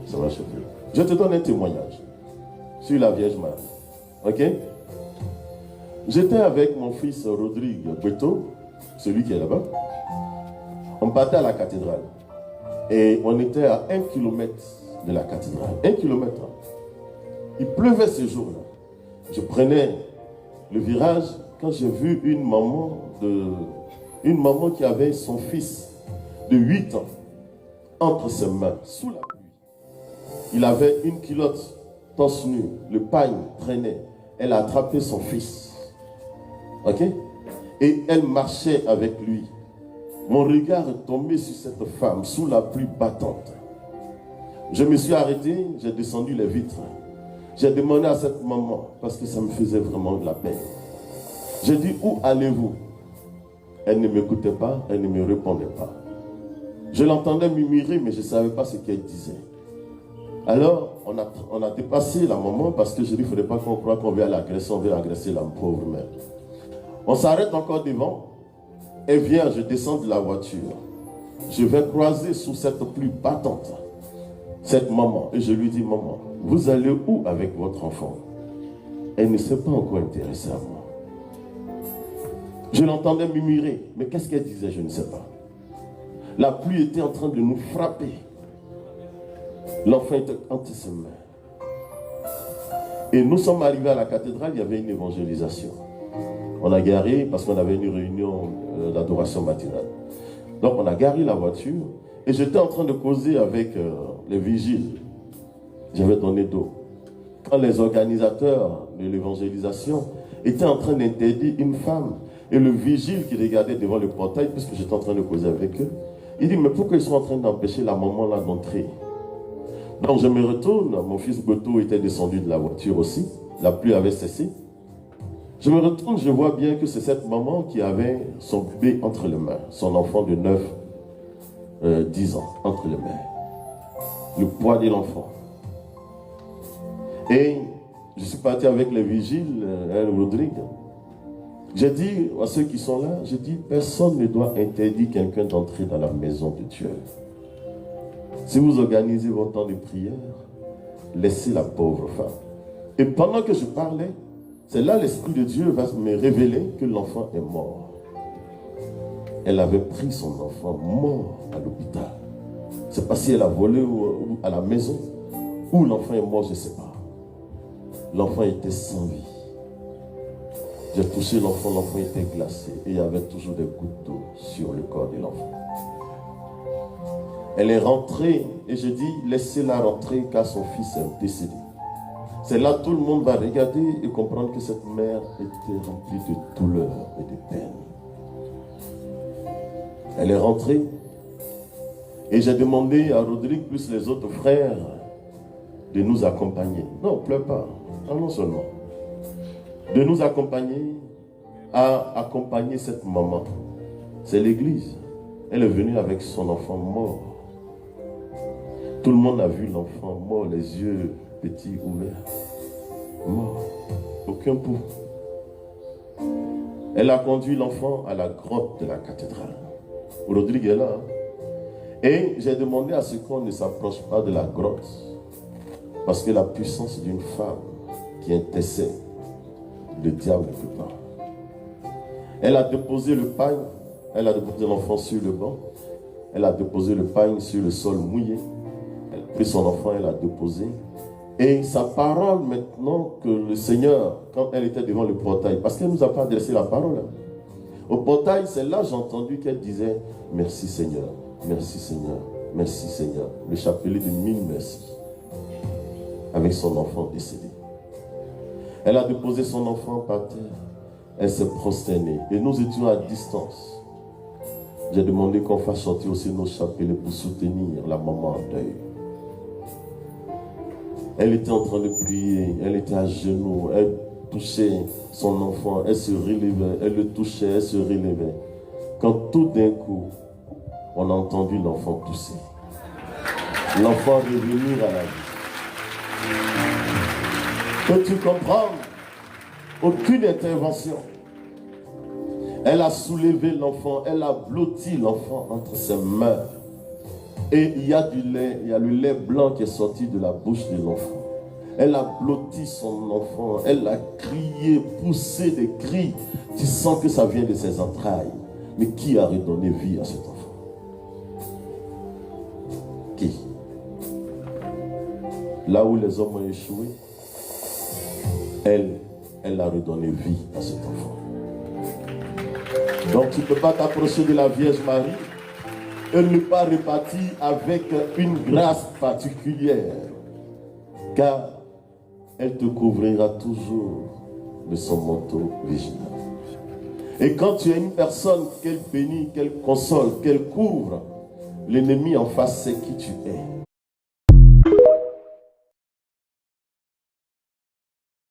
Ça va chauffer. Je te donne un témoignage sur la Vierge Marie. Ok? J'étais avec mon fils Rodrigue Beto, celui qui est là-bas. On partait à la cathédrale. Et on était à 1 kilomètre de la cathédrale. 1 kilomètre. Il pleuvait ce jour-là. Je prenais le virage quand j'ai vu une maman qui avait son fils de 8 ans entre ses mains, sous la pluie. Il avait une culotte torse nu, le pagne traînait. Elle a attrapé son fils. Ok? Et elle marchait avec lui. Mon regard est tombé sur cette femme sous la pluie battante. Je me suis arrêté, j'ai descendu les vitres. J'ai demandé à cette maman, parce que ça me faisait vraiment de la peine. J'ai dit, où allez-vous? Elle ne m'écoutait pas, elle ne me répondait pas. Je l'entendais murmurer, mais je ne savais pas ce qu'elle disait. Alors, on a dépassé la maman, parce que je dis, il ne faudrait pas qu'on croie qu'on veut l'agresser, on veut agresser la pauvre mère. On s'arrête encore devant. Elle vient, je descends de la voiture. Je vais croiser sous cette pluie battante cette maman. Et je lui dis, maman, vous allez où avec votre enfant? Elle ne s'est pas encore intéressée à moi. Je l'entendais murmurer. Mais qu'est-ce qu'elle disait? Je ne sais pas. La pluie était en train de nous frapper. L'enfant était entre ses mains. Et nous sommes arrivés à la cathédrale, il y avait une évangélisation. On a garé, parce qu'on avait une réunion d'adoration matinale. Donc on a garé la voiture, et j'étais en train de causer avec les vigiles. J'avais donné d'eau. Quand les organisateurs de l'évangélisation étaient en train d'interdire une femme, et le vigile qui regardait devant le portail, puisque j'étais en train de causer avec eux, il dit, mais pourquoi ils sont en train d'empêcher la maman là d'entrer? Donc je me retourne, mon fils Beto était descendu de la voiture aussi, la pluie avait cessé. Je me retourne, je vois bien que c'est cette maman qui avait son bébé entre les mains, son enfant de 10 ans entre les mains, le poids de l'enfant. Et je suis parti avec les vigiles, Rodrigue. J'ai dit à ceux qui sont là, j'ai dit, personne ne doit interdire quelqu'un d'entrer dans la maison de Dieu. Si vous organisez votre temps de prière, laissez la pauvre femme. Et pendant que je parlais, c'est là l'Esprit de Dieu va me révéler que l'enfant est mort. Elle avait pris son enfant mort à l'hôpital. C'est pas si elle a volé ou à la maison, ou l'enfant est mort, je ne sais pas. L'enfant était sans vie. J'ai touché l'enfant, l'enfant était glacé et il y avait toujours des gouttes d'eau sur le corps de l'enfant. Elle est rentrée et je dis, laissez-la rentrer car son fils est décédé. C'est là que tout le monde va regarder et comprendre que cette mère était remplie de douleur et de peine. Elle est rentrée et j'ai demandé à Rodrigue plus les autres frères de nous accompagner. Non, pleure pas, allons seulement. De nous accompagner à accompagner cette maman. C'est l'église. Elle est venue avec son enfant mort. Tout le monde a vu l'enfant mort, les yeux petits ouverts. Mort. Aucun pouls. Elle a conduit l'enfant à la grotte de la cathédrale. Rodrigue est là. Et j'ai demandé à ce qu'on ne s'approche pas de la grotte. Parce que la puissance d'une femme qui intercède, le diable ne peut pas. Elle a déposé le pagne, elle a déposé l'enfant sur le banc, elle a déposé le pagne sur le sol mouillé, elle a pris son enfant, elle a déposé. Et sa parole maintenant que le Seigneur, quand elle était devant le portail, parce qu'elle ne nous a pas adressé la parole. Au portail, c'est là j'ai entendu qu'elle disait « Merci Seigneur, merci Seigneur, merci Seigneur ». Le chapelet de 1000 merci. Avec son enfant décédé. Elle a déposé son enfant par terre. Elle s'est prosternée. Et nous étions à distance. J'ai demandé qu'on fasse sortir aussi nos chapelets pour soutenir la maman en deuil. Elle était en train de prier. Elle était à genoux. Elle touchait son enfant. Elle se relevait. Elle le touchait. Elle se relevait. Quand tout d'un coup, on a entendu l'enfant tousser. L'enfant revenir à la vie. Peux-tu comprendre? Aucune intervention. Elle a soulevé l'enfant, elle a blotti l'enfant entre ses mains. Et il y a du lait, il y a le lait blanc qui est sorti de la bouche de l'enfant. Elle a blotti son enfant, elle a crié, poussé des cris. Tu sens que ça vient de ses entrailles. Mais qui a redonné vie à cet enfant? Qui? Là où les hommes ont échoué, elle a redonné vie à cet enfant. Donc tu ne peux pas t'approcher de la Vierge Marie et ne pas repartir avec une grâce particulière, car elle te couvrira toujours de son manteau virginal. Et quand tu es une personne qu'elle bénit, qu'elle console, qu'elle couvre, l'ennemi en face sait qui tu es.